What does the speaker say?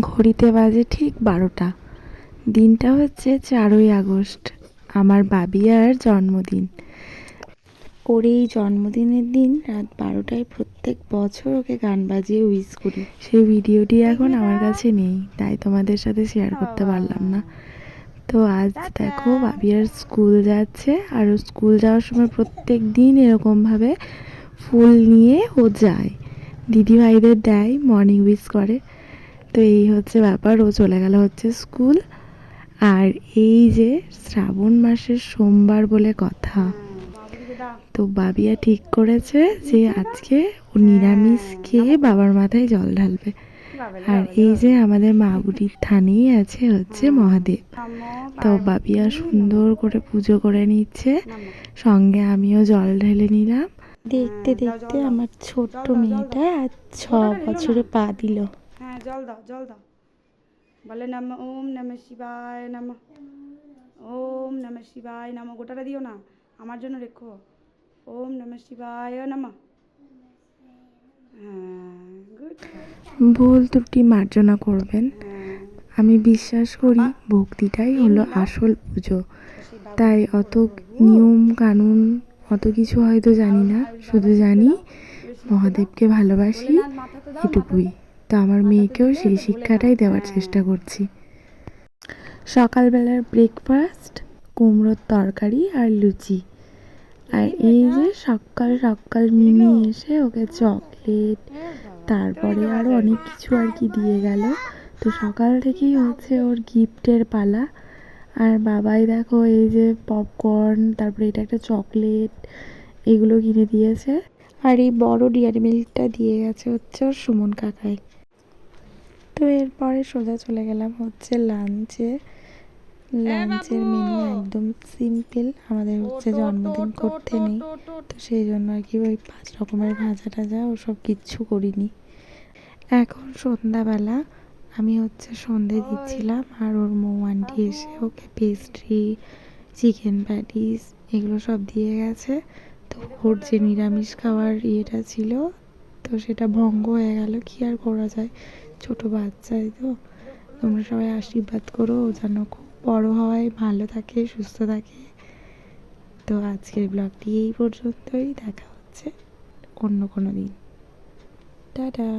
ঘড়িতে বাজে ঠিক 12টা। দিনটা হচ্ছে 4ই আগস্ট, আমার বাবিয়ার জন্মদিন। ওর এই জন্মদিনের দিন রাত 12টায় প্রত্যেক বছর ওকে গান বাজিয়ে উইশ করি। সেই ভিডিওটি এখন আমার কাছে নেই, তাই তোমাদের সাথে শেয়ার করতে পারলাম না। তো আজ দেখো বাবিয়ার স্কুল যাচ্ছে, আর স্কুল যাওয়ার সময় প্রত্যেক দিন এরকমভাবে ফুল নিয়ে ও যায়, দিদিভাইদের দেয়, মর্নিং উইশ করে। তো এই হচ্ছে ব্যাপার, ও চলে গেল হচ্ছে স্কুল। আর এই যে শ্রাবণ মাসের সোমবার বলে কথা, তো বাবিয়া ঠিক করেছে যে আজকে ও নিরামিষ খেয়ে বাবার মাথায় জল ঢালবে। আর এই যে আমাদের মা বুড়ির থানেই আছে হচ্ছে মহাদেব। তো বাবিয়া সুন্দর করে পুজো করে নিচ্ছে, সঙ্গে আমিও জল ঢেলে নিলাম। দেখতে দেখতে আমার ছোট্ট মেয়েটা আজ 6 বছরে পা দিল। হ্যাঁ, জল দাও, জল দাও। বলে নমঃ ওম নমঃ শিবায় নমঃ, ওম নমঃ শিবায় নমঃ। গোটাটা দিও না, আমার জন্য রেখো। ওম নমঃ শিবায় নমঃ। হ্যাঁ, গুড। ভুল ত্রুটি মার্জনা করবেন। আমি বিশ্বাস করি ভক্তিটাই হলো আসল পুজো। তাই অত নিয়ম কানুন অত কিছু হয়তো জানি না, শুধু জানি মহাদেবকে ভালোবাসি, এটুকুই। তো আমার মেয়েকেও সেই শিক্ষাটাই দেওয়ার চেষ্টা করছি। সকালবেলার ব্রেকফাস্ট কুমড়োর তরকারি আর লুচি। আর এই যে সকাল সকাল মিমি এসে ওকে চকলেট, তারপরে আরও অনেক কিছু আর কি দিয়ে গেল। তো সকাল থেকেই হচ্ছে ওর গিফটের পালা। আর বাবাই দেখো এই যে পপকর্ন, তারপরে এটা একটা চকলেট, এগুলো কিনে দিয়েছে। আর এই বড় ডিয়ারি মিল্কটা দিয়ে গেছে হচ্ছে ওর সুমন কাকাই। তো এরপরে সোজা চলে গেলাম হচ্ছে লাঞ্চে। লাঞ্চের মেনু একদম সিম্পল, আমাদের হচ্ছে জন্মদিন করতে নেই, তো সেই জন্য আর কি ওই 5 রকমের ভাজা টাজা ওসব কিচ্ছু করিনি। এখন সন্ধ্যাবেলা আমি হচ্ছে সন্ধে দিচ্ছিলাম, আর ওর মৌ আন্টি এসে ওকে পেস্ট্রি, চিকেন প্যাটিস এগুলো সব দিয়ে গেছে। তো ওর যে নিরামিষ খাওয়ার ইয়েটা ছিল, তো সেটা ভঙ্গ হয়ে গেল, কি আর করা যায়, ছোট বাচ্চাই তো। তোমরা সবাই আশীর্বাদ করো ও যেন খুব বড় হয়, ভালো থাকে, সুস্থ থাকে। তো আজকের ব্লগটি এই পর্যন্তই, দেখা হচ্ছে অন্য কোনো দিন। টাটা।